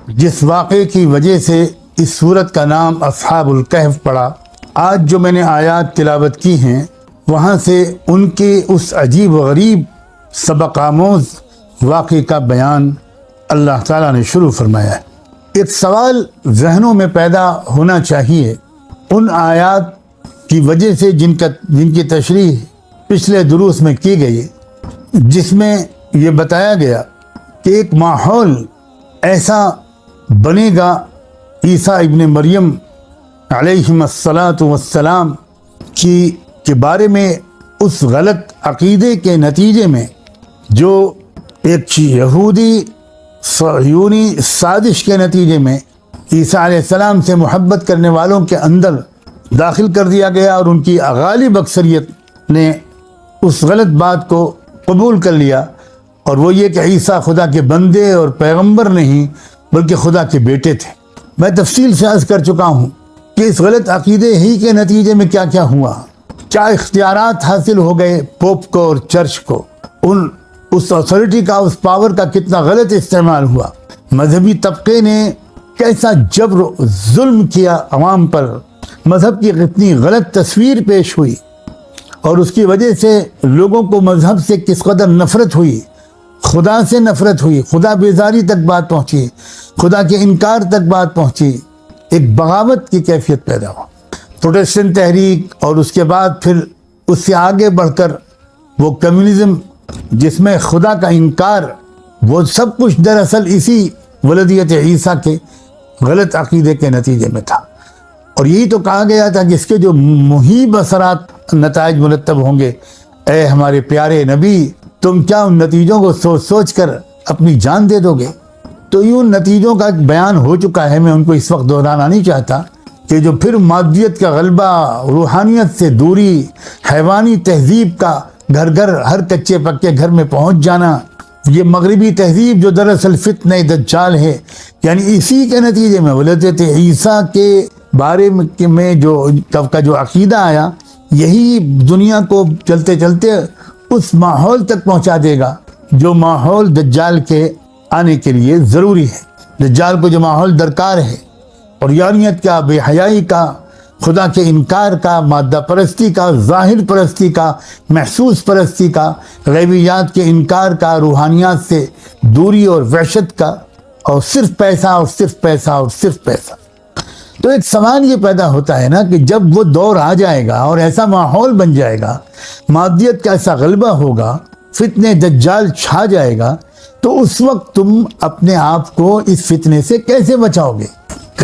جس واقعے کی وجہ سے اس سورت کا نام اصحاب الکہف پڑا، آج جو میں نے آیات تلاوت کی ہیں وہاں سے ان کے اس عجیب و غریب سبق آموز واقعے کا بیان اللہ تعالیٰ نے شروع فرمایا ہے۔ ایک سوال ذہنوں میں پیدا ہونا چاہیے ان آیات کی وجہ سے جن کی تشریح پچھلے دروس میں کی گئی، جس میں یہ بتایا گیا کہ ایک ماحول ایسا بنے گا عیسیٰ ابن مریم علیہ السلام کے بارے میں، اس غلط عقیدے کے نتیجے میں جو ایک یہودی صہیونی سازش کے نتیجے میں عیسیٰ علیہ السلام سے محبت کرنے والوں کے اندر داخل کر دیا گیا، اور ان کی غالب اکثریت نے اس غلط بات کو قبول کر لیا، اور وہ یہ کہ عیسیٰ خدا کے بندے اور پیغمبر نہیں بلکہ خدا کے بیٹے تھے۔ میں تفصیل سے عرض کر چکا ہوں کہ اس غلط عقیدے ہی کے نتیجے میں کیا کیا ہوا، کیا اختیارات حاصل ہو گئے پوپ کو اور چرچ کو، اس اتھارٹی کا، اس پاور کا کتنا غلط استعمال ہوا، مذہبی طبقے نے کیسا جبر و ظلم کیا عوام پر، مذہب کی کتنی غلط تصویر پیش ہوئی، اور اس کی وجہ سے لوگوں کو مذہب سے کس قدر نفرت ہوئی، خدا سے نفرت ہوئی، خدا بیزاری تک بات پہنچی، خدا کے انکار تک بات پہنچی، ایک بغاوت کی کیفیت پیدا ہو۔ پروٹیسٹنٹ تحریک، اور اس کے بعد پھر اس سے آگے بڑھ کر وہ کمیونزم جس میں خدا کا انکار، وہ سب کچھ دراصل اسی ولدیت عیسیٰ کے غلط عقیدے کے نتیجے میں تھا۔ اور یہی تو کہا گیا تھا کہ اس کے جو مہیب اثرات نتائج مرتب ہوں گے، اے ہمارے پیارے نبی تم کیا ان نتیجوں کو سوچ سوچ کر اپنی جان دے دو گے؟ تو یہ ان نتیجوں کا بیان ہو چکا ہے، میں ان کو اس وقت دہرانا نہیں چاہتا، کہ جو پھر مادیت کا غلبہ، روحانیت سے دوری، حیوانی تہذیب کا گھر گھر ہر کچے پکے گھر میں پہنچ جانا، یہ مغربی تہذیب جو دراصل فتنہ دجال ہے، یعنی اسی کے نتیجے میں ولادت عیسیٰ کے بارے میں جو عقیدہ آیا، یہی دنیا کو چلتے چلتے اس ماحول تک پہنچا دے گا جو ماحول دجال کے آنے کے لیے ضروری ہے، دجال کو جو ماحول درکار ہے، اور یانیت کا، بے حیائی کا، خدا کے انکار کا، مادہ پرستی کا، ظاہر پرستی کا، محسوس پرستی کا، غیبیات کے انکار کا، روحانیات سے دوری اور وحشت کا، اور صرف پیسہ اور صرف پیسہ اور صرف پیسہ۔ تو ایک سوال یہ پیدا ہوتا ہے نا کہ جب وہ دور آ جائے گا اور ایسا ماحول بن جائے گا، مادیت کا ایسا غلبہ ہوگا، فتنہ دجال چھا جائے گا، تو اس وقت تم اپنے آپ کو اس فتنے سے کیسے بچاؤ گے؟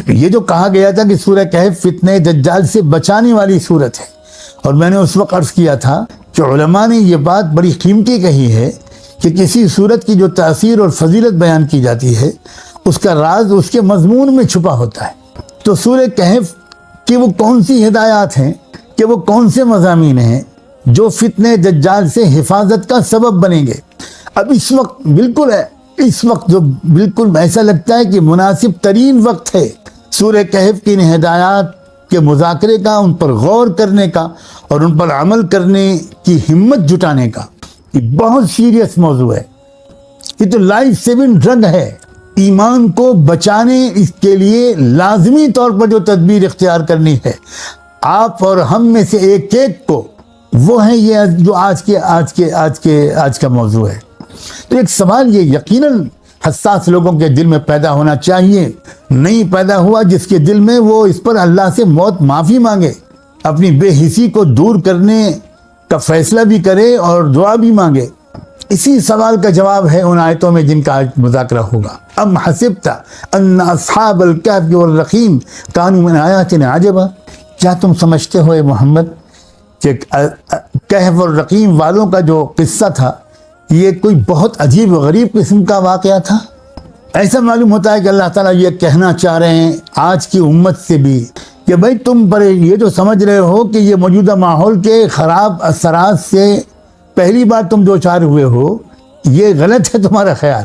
یہ جو کہا گیا تھا کہ سورہ کہف فتنہ دجال سے بچانے والی سورت ہے، اور میں نے اس وقت عرض کیا تھا کہ علماء نے یہ بات بڑی قیمتی کہی ہے کہ کسی سورت کی جو تاثیر اور فضیلت بیان کی جاتی ہے، اس کا راز اس کے مضمون میں چھپا ہوتا ہے۔ تو سورہ کہف کی وہ کون سی ہدایات ہیں، کہ وہ کون سے مضامین ہیں جو فتنہ دجال سے حفاظت کا سبب بنیں گے؟ اب اس وقت اس وقت جو بالکل ایسا لگتا ہے کہ مناسب ترین وقت ہے سورہ کہف کی ہدایات کے مذاکرے کا، ان پر غور کرنے کا، اور ان پر عمل کرنے کی ہمت جٹانے کا۔ یہ بہت سیریس موضوع ہے، یہ تو لائف سیونگ ڈرگ ہے۔ ایمان کو بچانے اس کے لیے لازمی طور پر جو تدبیر اختیار کرنی ہے، آپ اور ہم میں سے ایک ایک کو، وہ ہے یہ جو آج کا موضوع ہے۔ تو ایک سوال یہ یقیناً حساس لوگوں کے دل میں پیدا ہونا چاہیے، نہیں پیدا ہوا جس کے دل میں وہ اس پر اللہ سے موت معافی مانگے، اپنی بے حسی کو دور کرنے کا فیصلہ بھی کرے اور دعا بھی مانگے۔ اسی سوال کا جواب ہے ان آیتوں میں جن کا آج مذاکرہ ہوگا۔ ام حسبت ان اصحاب الکہف والرقیم کانوا من آیاتنا عجبا، کیا تم سمجھتے ہو اے محمد کہ کہف اور رقیم والوں کا جو قصہ تھا یہ کوئی بہت عجیب و غریب قسم کا واقعہ تھا؟ ایسا معلوم ہوتا ہے کہ اللہ تعالیٰ یہ کہنا چاہ رہے ہیں آج کی امت سے بھی کہ بھائی تم پر یہ جو سمجھ رہے ہو کہ یہ موجودہ ماحول کے خراب اثرات سے پہلی بار تم دو چار ہوئے ہو، یہ غلط ہے تمہارا خیال۔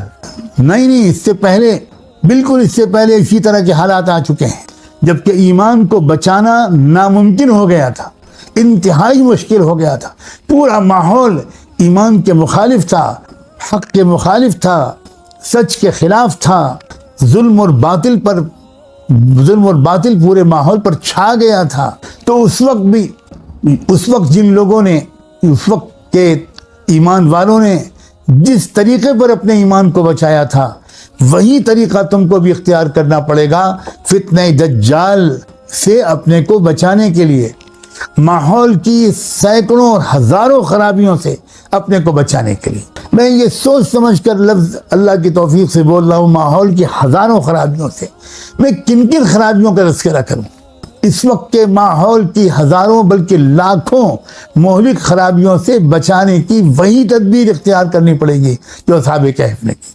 نہیں، اس سے پہلے، بالکل اس سے پہلے اسی طرح کے حالات آ چکے ہیں، جبکہ ایمان کو بچانا ناممکن ہو گیا تھا، انتہائی مشکل ہو گیا تھا، پورا ماحول ایمان کے مخالف تھا، حق کے مخالف تھا، سچ کے خلاف تھا، ظلم اور باطل پورے ماحول پر چھا گیا تھا، تو اس وقت جن لوگوں نے، اس وقت کے ایمان والوں نے جس طریقے پر اپنے ایمان کو بچایا تھا، وہی طریقہ تم کو بھی اختیار کرنا پڑے گا فتنہ دجال سے اپنے کو بچانے کے لیے، ماحول کی سینکڑوں اور ہزاروں خرابیوں سے اپنے کو بچانے کے لیے۔ میں یہ سوچ سمجھ کر لفظ اللہ کی توفیق سے بول رہا ہوں، ماحول کی ہزاروں خرابیوں سے میں کن کن خرابیوں کا تذکرہ کروں؟ اس وقت کے ماحول کی ہزاروں بلکہ لاکھوں مہلک خرابیوں سے بچانے کی وہی تدبیر اختیار کرنی پڑے گی جو اصحاب کہف نے کی۔